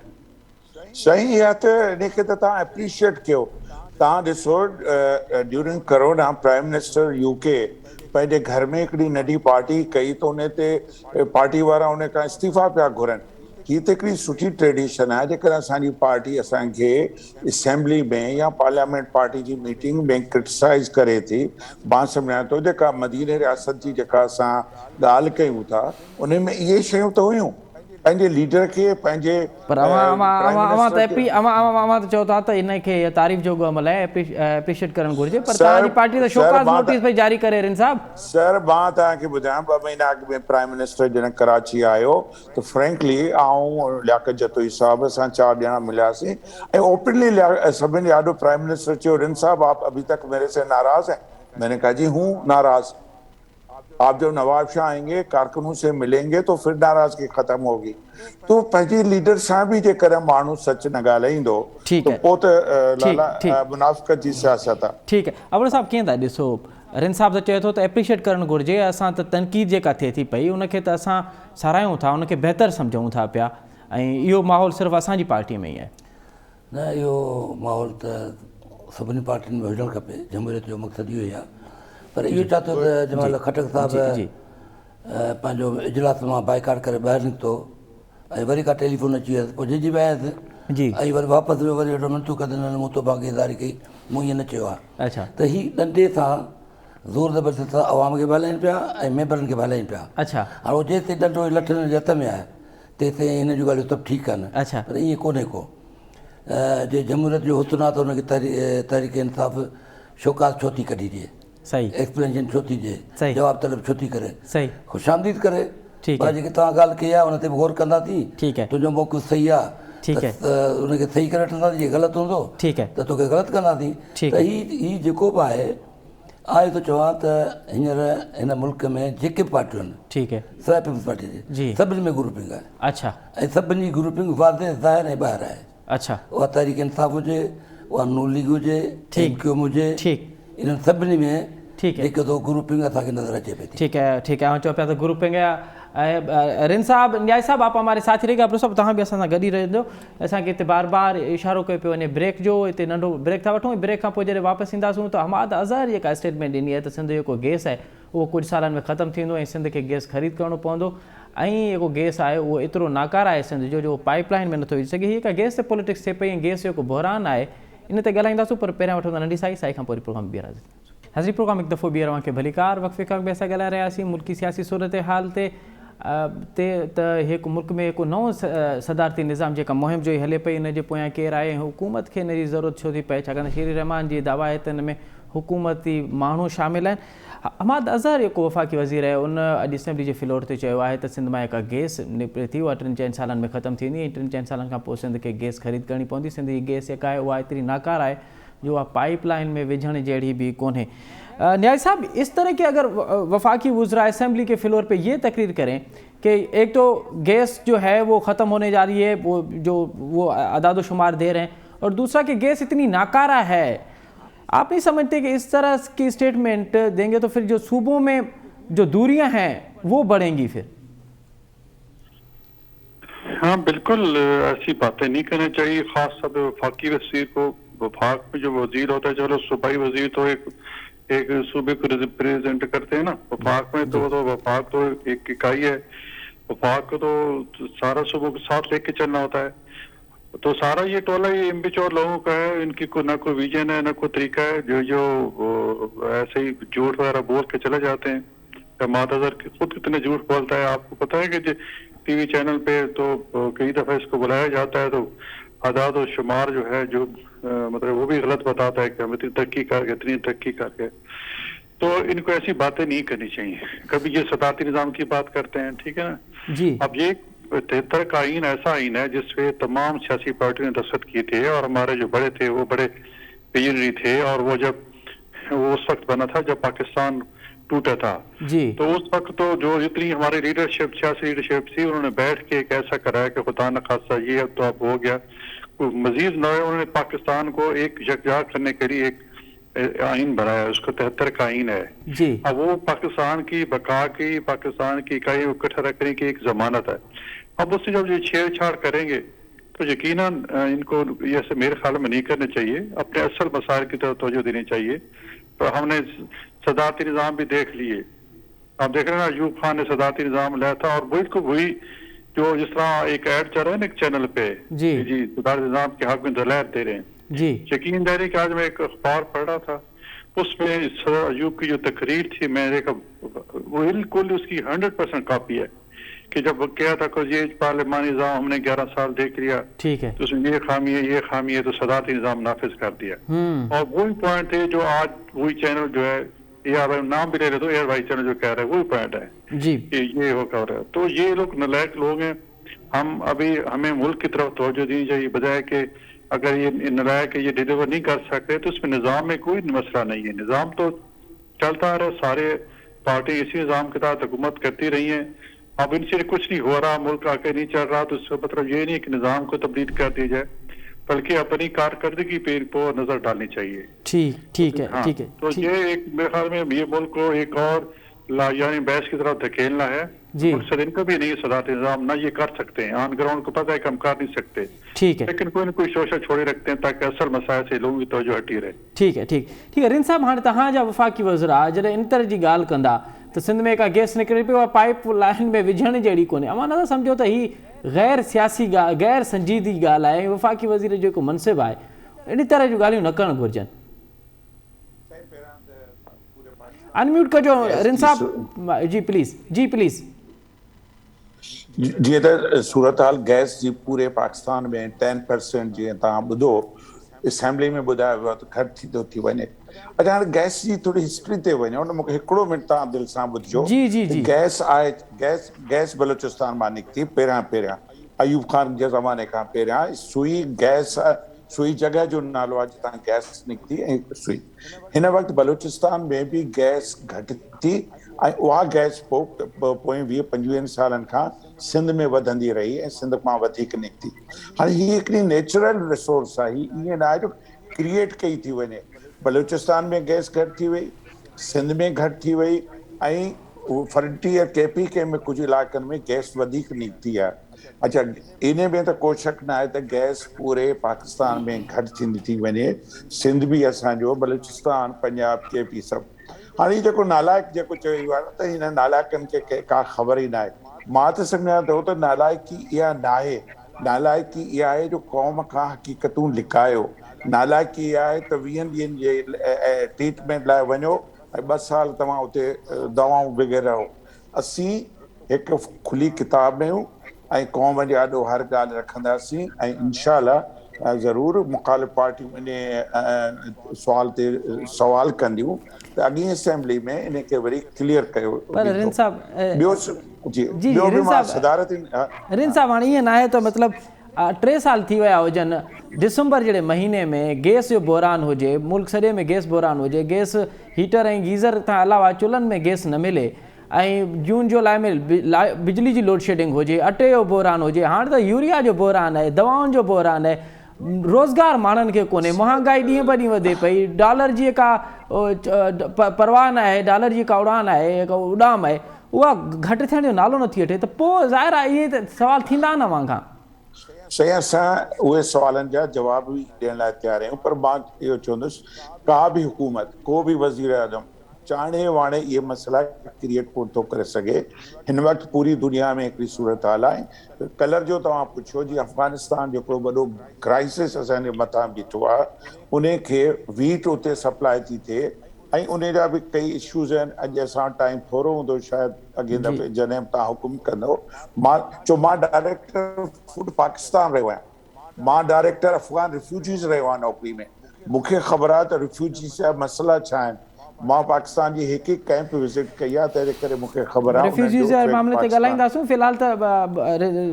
सही आहे त इनखे त तव्हां एप्रिशिएट कयो। तव्हां ॾिसो, during corona prime minister UK पंहिंजे घर में हिकिड़ी नंढी पार्टी कई त उन ते पार्टी वारा उन खां इस्तीफ़ा पिया घुरनि। हीअ त हिकिड़ी सुठी ट्रेडिशन आहे। जेकर असांजी पार्टी असांखे असेंबली में या पार्लियामेंट पार्टी जी मीटिंग में क्रिटिसाइज़ करे थी, मां सम्झां थो जेका मदीने रियासत जी जेका असां ॻाल्हि कयूं था, उन में इहे शयूं त हुयूं। पंहिंजे लीडर खे पंहिंजे पर अवां त चओ था त इनखे तारीफ़ जोॻो अमल आहे, एप्रिशिएट करणु घुरिजे, पर तव्हांजी पार्टी त शोकाज़ नोटिस पई जारी करे। रिन साहब सर, मां तव्हांखे ॿुधायां, 2 महीना अॻु में प्राइम मिनिस्टर जॾहिं कराची आयो त फ्रेंकली आऊं लियाकत जतोई साहब असां 4 ॼणा मिलियासीं ऐं ओपनली सभिनि यादो प्राइम मिनिस्टर चयो, रिन साहब आप अभी तक मेरे से नाराज हैं? मैंने कहा जी हूँ नाराज। आप जब नवाब शाह आएंगे, कारकुनों से मिलेंगे तो फिर नाराजगी खत्म होगी। तो पंहिंजे लीडर सां बि जेकर माण्हू सच न ॻाल्हाईंदो त पोइ त लाला मुनाफ़िक़त जी सियासत आहे। ठीकु आहे। अबड़ साहब, कीअं था ॾिसो, रिन साहब त चए थो त एप्रिशिएट करणु घुरिजे, असां त तनक़ीद जेका थिए थी पई उनखे त असां सारायूं था, उनखे बहितर सम्झूं था पिया, ऐं इहो माहौल सिर्फ़ु असांजी पार्टीअ में ई आहे। न, इहो माहौल त सभिनी पार्टियुनि में हुजणु खपे। जमहूरियत जो मक़सदु इहो ई आहे। पर इहो चवां थो त जंहिं खटक साहब पंहिंजो इजलास मां बाइकाट करे ॿाहिरि निकितो ऐं वरी का टेलीफोन अची वियसि, पोइ जंहिंजी वियसि ऐं वरी वापसि वियो, वरी वेठो मिंटू कदन मूं तो भागीदारी कई, मूं ईअं न चयो आहे। अच्छा, त हीअ ॾंडे सां ज़ोर ज़बरदस्ती सां आवाम खे बि हलाइनि पिया ऐं मेंबरनि खे बि हलाइनि पिया। अच्छा, हाणे उहो जेसिताईं ॾंडो लठनि जे हथ में आहे तेसिताईं हिन जूं ॻाल्हियूं सभु ठीकु आहिनि। अच्छा, पर ईअं कोन्हे को जे जमहूरियत जो हुस्न आहे त हुनखे तहरीक इंसाफ़ शौकात छो थी कढी ॾिए, सही एक्सप्लेनेशन छो थी ॾिए, सही जवाब तलब छो थी करे, सही ख़ुशामदीद करे। ठीकु पर जेके तव्हां ॻाल्हि कई आहे उन ते बि गौर कंदासीं। ठीकु आहे, तुंहिंजो मौक़िफ़ सही आहे, ठीकु आहे, त उनखे सही करे वठंदासीं। जे ग़लति हूंदो ठीकु आहे, त तोखे ग़लति कंदासीं। त हीअ जेको बि आहे त चवां त हींअर हिन मुल्क में जेके पार्टियूं आहिनि, ठीकु आहे, सभु पीपल्स पार्टी जी सभिनी में ग्रुपिंग आहे। अच्छा, ऐं सभिनी जी ग्रुपिंग वाज़े ज़ाहिर ऐं ॿाहिरि आहे। अच्छा, उहा तहरीक इंसाफ़ हुजे, उहा नून लीग हुजे, MQM हुजे, इन्हनि सभिनी में जेके तो ग्रुपिंग असांखे नज़र अचे पई। ठीक है, चो पिया त ग्रुपिंग आहे। रिन साहब, न्याय साहब, आप हमारे साथ ही रहेगा। आप सब तव्हां बि असां सां गॾु ई रहंदो। असांखे हिते बार बार इशारो कयो पियो वञे ब्रेक जो, हिते नंढो ब्रेक था वठूं। ब्रेक खां पोइ जॾहिं वापसि ईंदासूं त हमाद अज़हर जेका स्टेटमेंट ॾिनी आहे त सिंध जेको गैस आहे उहो कुझु सालनि में ख़तमु थींदो ऐं सिंध खे गैस ख़रीद करणो पवंदो, ऐं जेको गैस आहे उहो एतिरो नाकार आहे सिंध जो पाइपलाइन में नथो विझी सघे। हीअ का गैस ते पॉलिटिक्स थिए पई ऐं गैस जेको बहरान आहे इन ते ॻाल्हाईंदासूं, पर पहिरियां वठूं था नंढी साई खां पोइ प्रोग्राम ॿीहर हाज़िरी। प्रोग्राम हिकु दफ़ो ॿीहर तव्हांखे भलीकार वक़्फ़े खां बि असां ॻाल्हाए रहियासीं मुल्की सियासी सूरत हाल ते त हिकु मुल्क में हिकु नओं सदारती निज़ाम जेका मुहिम जो ई हले पई, इन जे पोयां केरु आहे, हुकूमत खे इन जी ज़रूरत छो थी पए, छाकाणि शीर रहमान जी दावा आहे त इन में हुकूमती माण्हू शामिल आहिनि। हमाद अज़हर जेको वफ़ाक़ी वज़ीर आहे उन अॼु असेंबली जे फ्लोर ते चयो आहे त सिंध मां जेका गैस निकिरे थी उहा 3-4 सालनि में ख़तमु थींदी ऐं 3-4 सालनि खां पोइ सिंध खे गैस ख़रीद करणी पवंदी। सिंध जी गैस जेका आहे उहा एतिरी नाकार आहे जो उहा पाइपलाइन में विझण जहिड़ी बि कोन्हे। न्याय साहब, इस तरह के अगर वफाकी वुज़रा असेंबली के फ्लोर पे ये तकरीर करें कि एक तो गैस जो है वो ख़त्म होने जा रही है, वो अदाद शुमार दे रहे हैं, और दूसरा कि गैस इतनी नाकारा है, आप नहीं समझते कि इस तरह की स्टेटमेंट देंगे तो फिर जो सूबों में जो दूरियां हैं वो बढ़ेंगी फिर? हाँ बिल्कुल, ऐसी बातें नहीं करनी चाहिए। खास तौर पर वफाकी वज़ीर को वफाक में जो वजीर होता है, चलो सूबाई वजीर तो एक सूबे को रिप्रेजेंट करते हैं ना, वफाक में तो वफाक तो एक इकाई है, वफाक को तो सारा सूबों के साथ लेके चलना होता है। तो सारा ये टोला ये इम्बिचौर लोगों का है, इनकी ना कोई विजन है ना कोई तरीका है, जो ऐसे ही झूठ वगैरह बोल के चले जाते हैं। मातजर खुद कितने झूठ बोलता है, आपको पता है कि टीवी चैनल पे तो कई दफा इसको बुलाया जाता है तो आदाद और शुमार जो है जो मतलब वो भी गलत बताता है कि हम इतनी तरक्की करके। तो इनको ऐसी बातें नहीं करनी चाहिए। कभी ये सदाती निज़ाम की बात करते हैं, ठीक है ना जी। अब ये 73 का आइन ऐसा आइन है जिसपे तमाम सियासी पार्टियों ने दस्तखत किए थे और हमारे जो बड़े थे वो बड़े विजनरी थे, और वो जब वो उस वक्त बना था जब पाकिस्तान टूटा था जी। तो उस वक्त तो जो जितनी हमारी लीडरशिप सियासी लीडरशिप थी उन्होंने बैठ के एक ऐसा कराया कि खुदा न खासा ये अब तो अब हो गया, मजीद न उन्होंने पाकिस्तान को एक यकजा करने के लिए एक आइन बनाया, उसको 73 का आइन है जी। अब वो पाकिस्तान की बका की, पाकिस्तान की इकाई को इकट्ठा रखने की एक जमानत है। अब उससे जब ये छेड़छाड़ करेंगे तो यकीनन इनको ये मेरे ख्याल में नहीं करने चाहिए, अपने असल मसाइल की तरफ तवज्जो देनी चाहिए। तो हमने सदाती निज़ाम भी देख लिए, आप देख रहे हैं ना, अयूब खान ने सदाती निज़ाम लाया था और बिल्कुल वही जो जिस तरह एक ऐड चल रहा है ना एक चैनल पे जी सदाती निज़ाम के हक में दलाल दे रहे हैं जी। यकीन दे रहे कि आज मैं एक अखबार पढ़ रहा था, उसमें अयूब की जो तकरीर थी मैंने देखा वो बिल्कुल उसकी 100% कॉपी है कि जब क्या था कि ये पार्लिमानी निज़ाम हमने 11 साल देख लिया, ठीक है, तो उसमें ये खामी है तो सदाती निज़ाम नाफिज कर दिया। और वही पॉइंट है जो आज वही चैनल जो है ARY नाम भी ले रहे तो ARY चैनल जो कह रहे हैं वही पॉइंट है जी कि ये हो कर रहा है। तो ये लोग नालायक लोग हैं, हमें मुल्क की तरफ तवज्जो देनी चाहिए, बजाय कि अगर ये नालायक ये डिलीवर नहीं कर सकते तो इसमें निज़ाम में कोई मसला नहीं है, निज़ाम तो चलता रहा, सारे पार्टी इसी निज़ाम के तहत हुकूमत करती रही है। अब इनसे कुछ नहीं हो रहा, मुल्क आके नहीं चल रहा, तो इसका मतलब ये नहीं कि निज़ाम को तब्दील कर दी जाए, बल्कि अपनी कारकर्दगी पे इनको नजर डालनी चाहिए। ठीक है हाँ। ठीक है तो ये एक मेरे ख्याल में ये मुल्क को एक और यानी बहस की तरफ धकेलना है जी। मकसद इनका भी नहीं सदाती निज़ाम ना ये कर सकते हैं, ऑन ग्राउंड को पता है कि हम कर नहीं सकते, ठीक है, लेकिन कोई ना कोई शोशा छोड़े रखते हैं ताकि असल मसाइल से लोगों की तवज्जो हटी रहे। ठीक है रिन साहब, हाँ तहां जा वफ़ाक़ी वज़रा जॾहिं इन तरह जी ॻाल्हि कंदा तो सिंध में का गैस निकिरे पियो, पाइप लाइन में विझण जहिड़ी कोन्हे, अमां नथा सम्झो त ही गैर सियासी गैर संजीदी ॻाल्हि आहे, वफ़ाक़ी वज़ीर जेको मनसिब आहे इन तरह जूं ॻाल्हियूं न करणु घुरिजनि। अनम्यूट कजो रिन साहब जी प्लीज़। जीअं त सूरत हाल गैस जी पूरे पाकिस्तान में 10% जीअं तव्हां ॿुधो असेंबली में ॿुधायो वियो त घटि थींदो थी वञे। अच्छा हाणे गैस जी थोरी हिस्ट्री ते वञो, उन मूंखे हिकिड़ो मिंट तव्हां दिलि सां ॿुधिजो। गैस आहे गैस बलूचिस्तान मां निकिती पहिरियां अयूब खान जे ज़माने खां पहिरियां सुई जॻह जो नालो आहे जितां गैस निकिती ऐं सुई। हिन वक़्तु बलूचिस्तान में बि गैस घटि थी ऐं उहा गैस पोइ 20-25 सालनि खां सिंध में वधंदी रही ऐं सिंध मां वधीक निकिती। हाणे हीअ हिकिड़ी नेचुरल रिसोर्स आहे, ईअं न आहे जो क्रिएट कई थी वञे। बलूचिस्तान में गैस घटि थी वई, सिंध में घटि थी वई ऐं फ्रंटियर KPK में कुझु इलाइक़नि में गैस वधीक निकिती आहे। अच्छा इन में त को शक न आहे त गैस पूरे पाकिस्तान में घटि थींदी थी वञे, सिंध बि असांजो, बलूचिस्तान, पंजाब, KP सभु। हाणे हीउ जेको नालाइक जेको चयो वियो आहे त हिन नालाइकनि खे का ख़बर ई न आहे। मां त सम्झां थो त नालाइकी इहा न आहे, नालाइकी इहा आहे जो क़ौम खां हक़ीक़तूं लिकायो। नालाइकी इहा आहे त 20 ॾींहंनि जे ट्रीटमेंट लाइ वञो ऐं 2 साल तव्हां उते दवाऊं वग़ैरह। असीं हिकु खुली किताब ॾियूं ऐं क़ौम जे ॾाढो हर ॻाल्हि रखंदासीं ऐं इंशाअल्लाह ज़रूरु मुख़ालिफ़ पार्टियूं इन सुवाल ते सवाल कंदियूं त अॻी असेंबली में इन खे वरी क्लियर कयो। रिन साहब हाणे ईअं न आहे त मतिलबु 3 साल थी विया हुजनि, दिसंबर जहिड़े महीने में गैस जो बहरान हुजे, मुल्क सॼे में गैस बहरान हुजे, गैस हीटर ऐं गीज़र खां अलावा चुल्हनि में गैस न मिले ऐं जून जुलाई में बिजली जी लोड शेडिंग हुजे, अटे जो बहरान हुजे, हाणे त यूरिया जो बहरान आहे, दवाउनि जो बहरान आहे, रोज़गार माण्हुनि खे कोन्हे, महांगाई ॾींहं ब ॾींहुं वधे पई, डॉलर जी का परवाह न आहे, डॉलर जी का उड़ान आहे, उॾाम आहे, उहा घटि थियण जो नालो नथी वठे, त पोइ ज़ाहिर आहे इहे त सवाल थींदा न अव्हां खां। साईं असां उहे सवालनि जा जवाब बि ॾियण लाइ तयारु आहियूं, पर मां इहो चवंदुसि का बि हुकूमत, को बि वज़ीर आज़म चाणे वाणे इहे मसइला क्रिएट कोन थो करे सघे। हिन वक़्तु पूरी दुनिया में हिकिड़ी सूरत हाल आहे। कलर जो तव्हां पुछो जी अफ़गानिस्तान जेको वॾो क्राइसिस असांजे मथां बीठो आहे, उन खे वीट उते सप्लाई थी थिए ऐं उन जा बि कई इश्यूज़ आहिनि। अॼु असां टाइम थोरो हूंदो शायदि अॻे दफ़े जॾहिं तव्हां हुकुम कंदो, मां डायरेक्टर फूड पाकिस्तान रहियो आहियां, मां डायरेक्टर अफ़गान रिफ्यूजीज़ रहियो आहियां नौकिरी में। मूंखे ख़बर आहे त रिफ्यूजीज़ जा मसइला छा आहिनि। मां पाकिस्तान जी हिकु हिकु कैंप विज़िट कई आहे, तंहिंजे करे मूंखे ख़बर आहे। रिफ्यूजीज़ जे मामले ते ॻाल्हाईंदासीं। फ़िलहाल त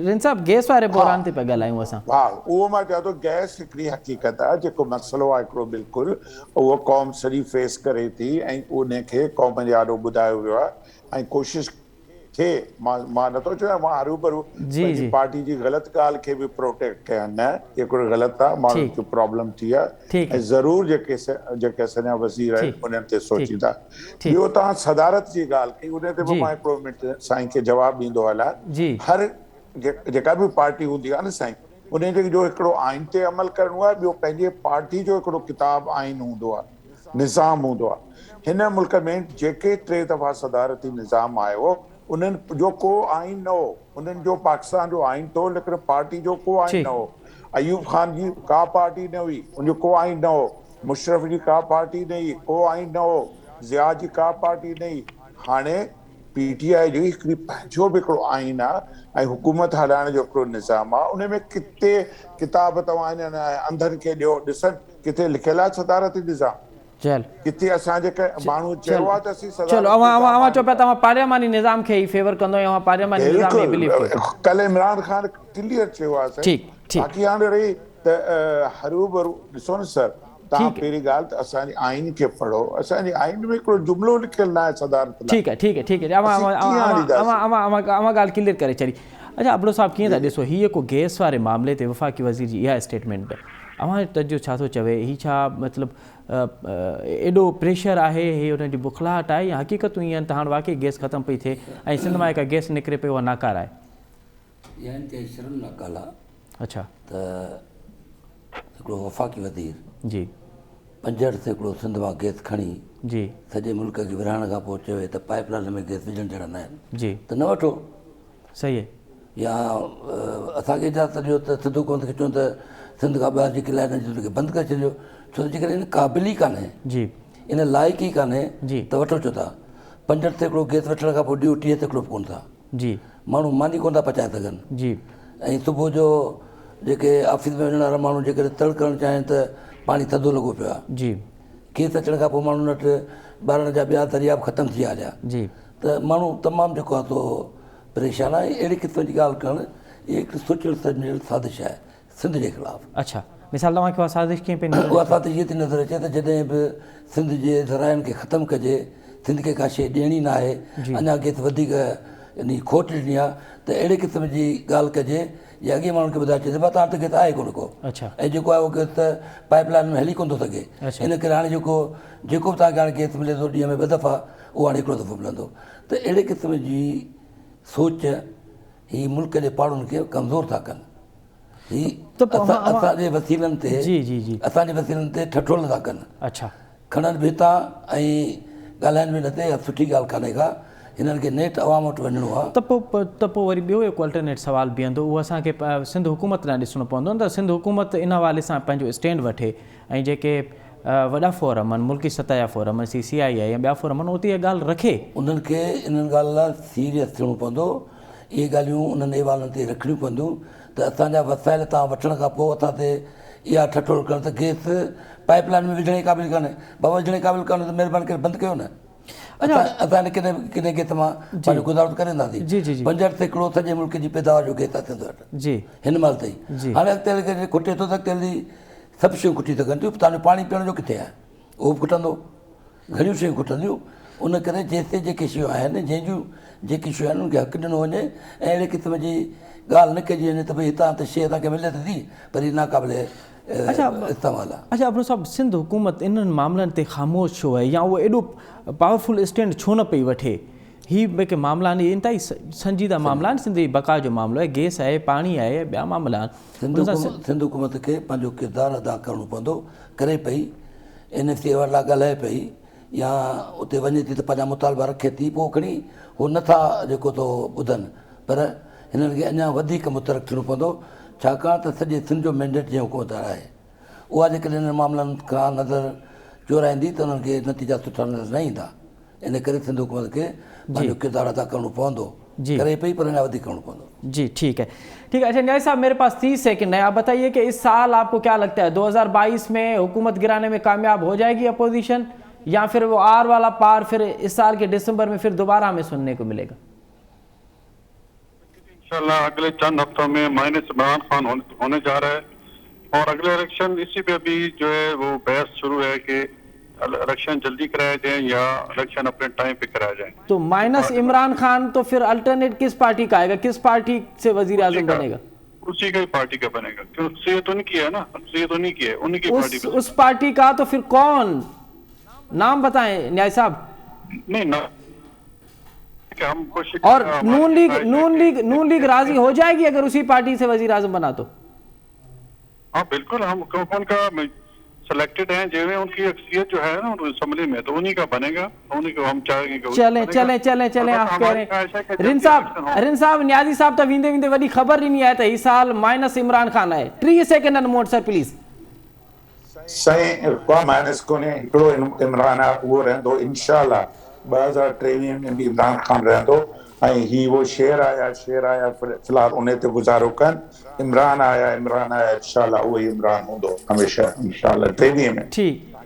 रिन साहब गैस वारे बहरान ते पिया ॻाल्हायूं असां। हा, उहो मां चवां थो गैस हिकिड़ी हक़ीक़त आहे, जेको मसइलो आहे हिकिड़ो बिल्कुलु उहो क़ौम सॼी फेस करे थी ऐं उन खे क़ौम जे आॾो ॿुधायो वियो आहे ऐं कोशिशि थिए। मां नथो चवां, मां हरूभरू पंहिंजी पार्टी जी ग़लति ॻाल्हि खे बि प्रोटेक्ट कयां, न हिकिड़ो ग़लति आहे, माण्हुनि खे प्रॉब्लम थी आहे ऐं ज़रूरु जेके असांजा वज़ीर आहिनि उन्हनि ते सोचींदा। ॿियो तव्हां सदारत जी ॻाल्हि कई, उन ते बि मां हिकिड़ो मिंट साईं खे जवाबु ॾींदो हलां। हर जेका बि पार्टी हूंदी आहे न साईं, उन जो हिकिड़ो आइन ते अमल करिणो आहे, ॿियो पंहिंजे पार्टी जो हिकिड़ो किताब आइन हूंदो आहे, निज़ाम हूंदो आहे। हिन मुल्क में जेके 3 दफ़ा सदारती निज़ाम आयो, उन्हनि जो को आइन न हो, उन्हनि जो पाकिस्तान जो आइन तो, लेकिन पार्टी जो को आइन न हो। अयूब खान जी का पार्टी न हुई, उनजो को आइन न हो। मुशरफ जी का पार्टी न हुई, को आइन न हो। ज़िया जी का पार्टी न हुई। हाणे PTI जो हिकिड़ी पंहिंजो बि हिकिड़ो आइन आहे ऐं हुकूमत हलाइण जो हिकिड़ो निज़ाम आहे। उन में किथे किताब तव्हां हिननि अंधनि खे ॾियो ॾिसनि, किथे लिखियलु आहे सदारती निज़ाम, किथे असां जेके माण्हू चयो आहे त असीं चलो अवां चओ पिया तव्हां पार्लियामानी निज़ाम खे ई फेवर कंदो आहियो, पार्लियामानी निज़ाम में बिलीव कयो। कल्ह इमरान खान क्लियर चयो आहे। बाक़ी हाणे रही त हरूभरू ॾिसो न सर, तव्हां पहिरीं ॻाल्हि त असांजी आइन खे पढ़ो। असांजी आइन में हिकिड़ो जुमिलो लिखियलु न आहे सदारत। ठीकु आहे अवां ॻाल्हि क्लियर करे छॾी। अच्छा अबड़ो साहब, कीअं था ॾिसो हीअ को गैस वारे मामले ते वफ़ाक़ी वज़ीर जी इहा स्टेटमेंट, अवां तजो छा थो चवे? ही छा मतिलबु एॾो प्रेशर आहे, हे हुनजी बुखलाहट आहे, या हक़ीक़तूं ईअं त हाणे वाक़ई गैस ख़तमु पई थिए ऐं सिंध मां जेका गैस निकिरे पई उहा नाकार आहे? इहा इंतिहाई शर्मनाक ॻाल्हि आहे। अच्छा, त हिकिड़ो वफ़ाक़ी वज़ीर जी 5 ते हिकिड़ो सिंध मां गैस खणी जी सॼे मुल्क खे विरहाइण खां पोइ चवे त पाइप लाइन में गैस विझण जहिड़ा न आहिनि, जी त न वठो। सही आहे। या असांखे इजाज़त ॾियो त सिंध हुकूमत खे चऊं त सिंध खां ॿाहिरि जेकी लाइन हुनखे बंदि करे छॾियो, छो त जेकॾहिं इन क़ाबिल ई कान्हे, जी इन लाइक़ ई कान्हे जी त वठो छो था। 5 ते हिकिड़ो गैस वठण खां पोइ ॾियो 30 ते हिकिड़ो बि कोन था। जी माण्हू मानी कोन था पचाए सघनि। जी ऐं सुबुह जो जेके ऑफिस में वञण वारा माण्हू जेकॾहिं तड़ करणु चाहिनि त पाणी थधो लॻो पियो आहे। जी गैस अचण खां पोइ माण्हुनि वटि ॿारनि जा ॿिया दरियाब ख़तमु थी विया हलिया। जी त माण्हू तमामु जेको आहे सो परेशान आहे। अहिड़े क़िस्म जी ॻाल्हि करणु इहा हिकिड़ी सोचियल सम्झियल साज़िश आहे सिंध जे ख़िलाफ़ु। अच्छा, मिसाल तव्हांखे उहा साज़िश कीअं पई नज़र? उहा साज़िश इहा थी नज़र अचे त जॾहिं बि सिंध जे ज़राइनि खे ख़तमु कजे, सिंध खे का शइ ॾियणी न आहे, अञा गैस वधीक यानी खोट ॾियणी आहे, त अहिड़े क़िस्म जी ॻाल्हि कजे या अॻे माण्हुनि खे ॿुधाए छॾे तव्हां त गैस आहे कोन को। अच्छा, ऐं जेको आहे उहो गैस त पाइप लाइन में हली कोन थो सघे। इन करे हाणे जेको बि तव्हांखे हाणे गैस मिले थो ॾींहं में 2 दफ़ा, उहो हाणे हिकिड़ो दफ़ो मिलंदो। त अहिड़े क़िस्म जी सोच ही मुल्क जे पाड़ुनि खे कमज़ोर था कनि। ही असांजे वसीलनि ते असांजे वसीलनि ते ठठोल था कनि। अच्छा, खणनि बि था ऐं ॻाल्हाइनि बि न ते, सुठी ॻाल्हि कान्हे का। हिननि खे नेट अवाम वटि वञिणो आहे। त पोइ वरी ॿियो हिकु अल्टरनेट सुवाल बीहंदो, उहो असांखे सिंध हुकूमत लाइ ॾिसणो पवंदो न त सिंध हुकूमत इन हवाले सां पंहिंजो स्टैंड वठे ऐं जेके वॾा फोरम आहिनि, मुल्की सतह जा फोरम, CCI या ॿिया फोरम आहिनि, उते इहा ॻाल्हि रखे। उन्हनि खे इन्हनि ॻाल्हि लाइ सीरियस थियणो पवंदो। इहे ॻाल्हियूं उन्हनि अहवालनि ते रखणियूं पवंदियूं त असांजा वसाइल तव्हां वठण खां पोइ असां ते इहा ठठोल कनि त गैस पाइप लाइन में विझण जे क़ाबिल कान्हे। बाबा विझण जे क़ाबिल कान्हे त महिरबानी करे बंदि कयो न। असां किने गैस मां पंहिंजो गुज़ारो कंदासीं। 5 ते हिकिड़ो सॼे मुल्क जी पैदावार जो गैस आहे सिंध वटि हिन महिल ताईं। हाणे अॻिते खुटे थो त अॻिते हली सभु शयूं खुटी सघनि थियूं। तव्हांजो पाणी पीअण जो किथे आहे, उहो बि खुटंदो, घणियूं शयूं खुटंदियूं। उन करे जेसिताईं जेके शयूं आहिनि, जंहिंजूं जेकी शयूं आहिनि उनखे हक़ु ॾिनो वञे ऐं अहिड़े क़िस्म जी ॻाल्हि न कजे वञे त भई हितां त शइ असांखे मिले थी पर हीअ नाक़ाबिल इस्तेमालु आहे। अच्छा अबड़ो साहब, सिंध हुकूमत इन्हनि मामलनि ते ख़ामोश छो आहे, या उहो एॾो पावरफुल स्टैंड छो न पई वठे ہی کہ معاملہ انتہائی سنجیدہ معاملہ سندھ بقا جو معاملہ ہے گیس ہے پانی ہے بیا معاملہ سندھ حکومت کے پانچو کردار ادا کرنا پوندو کرے پئی NFC वाला ॻाल्हाए पई या उते वञे थी त पंहिंजा मुतालबा रखे थी पोइ खणी हू नथा जेको थो ॿुधनि पर हिननि खे अञा वधीक मुतरक थियणो पवंदो छाकाणि त सॼे सिंध जो मैंडेट जंहिं हुकूमत आहे उहा जेकॾहिं हिननि मामलनि खां नज़र चोराईंदी त उन्हनि खे नतीजा सुठा नज़र न ईंदा इन करे सिंध हुकूमत खे पंहिंजो किरदारु अदा करणो पवंदो करे पई पर अञा वधीक करणो पवंदो جی ٹھیک ہے اچھا نیاز صاحب میرے پاس 30 سیکنڈ ہے آپ بتائیے کہ اس سال آپ کو کیا لگتا ہے 2022 میں حکومت گرانے میں کامیاب ہو جائے گی اپوزیشن یا پھر وہ آر والا پار پھر اس سال کے دسمبر میں پھر دوبارہ ہمیں سننے کو ملے گا انشاءاللہ اگلے چند ہفتوں میں مائنس عمران خان ہونے جا رہا ہے اور اگلے الیکشن اسی پہ بھی جو ہے وہ بحث شروع ہے کہ الیکشن جلدی کرائے جائیں یا الیکشن اپنے ٹائم پہ کرائے جائیں تو مائنس عمران خان تو پھر الٹرنیٹ کس پارٹی کا آئے گا کس پارٹی سے وزیر اعظم بنے گا اسی کا ہی پارٹی کا بنے گا کیوں اکثریت تو نہیں کی ہے نا اکثریت تو نہیں کی ہے انہی کی پارٹی پہ اس پارٹی کا تو پھر کون نام بتائیں نیاز صاحب نہیں نا ہم کوشش اور نون لیگ راضی ہو جائے گی اگر اسی پارٹی سے وزیر اعظم بنا تو ہاں بالکل ہم کون کا سلیکٹڈ ہیں جو ان کی اکثریت جو ہے نا اسمبلی میں تو انہی کا بنے گا انہی کو ہم چاہیں گے چلیں آپ کہہ رہے ہیں رن صاحب نیازی صاحب تو ویندے ویندے وڈی خبر ہی نہیں آیا تھا اس سال مائنس عمران خان ہے 3 سیکنڈ موڈ سر پلیز صحیح کو مائنس کو نے ہکڑو عمران وہ رہندو انشاءاللہ 2023 میں بھی عمران خان رہندو ہی وہ شیر آیا فی الحال انہیں تے گزارو کن عمران آیا انشاءاللہ وہی عمران ہوندو ہمیشہ انشاءاللہ 23 میں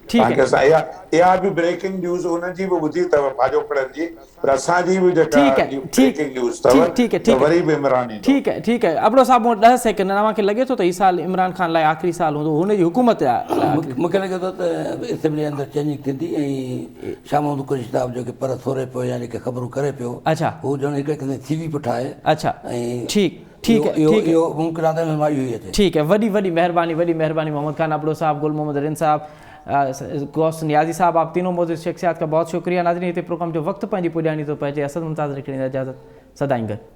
ٹھیک ہے یا بھی بریکنگ نیوز انہن جی بھی ٻڌي تव پاجو پڙن جي پر اسان جي بھی جيڪا بریکنگ نیوز تव وری بھی عمران ٹھیک ہے ابڑو صاحب 10 سیکنڈ نما کے لگے تو ته سال عمران خان لاءِ آخری سال ہوندو هن جي حکومت मूंखे लॻे थो त اسمبلی اندر چینجنگ थींदी ऐं शाम जो कुझु किताब जेके पर थोरे पियो या जेके ख़बरूं करे पियो अच्छा हू ॼण हिकिड़े किथे थी बि पुठा आहे अच्छा ऐं ٹھیک ہے इहो मुमकिन आहे त हिन मां इहो ई अचे ٹھیک ہے وڈی مہربانی محمد خان ابڑو صاحب گل محمد رن صاحب غوث نیازی صاحب آپ تینوں موجود شخصیات کا بہت شکریہ ناظرین یہ پروگرام جو وقت پنجی پجانی تو پہنچے اسد ممتاز رکھنے اجازت سدائیں گے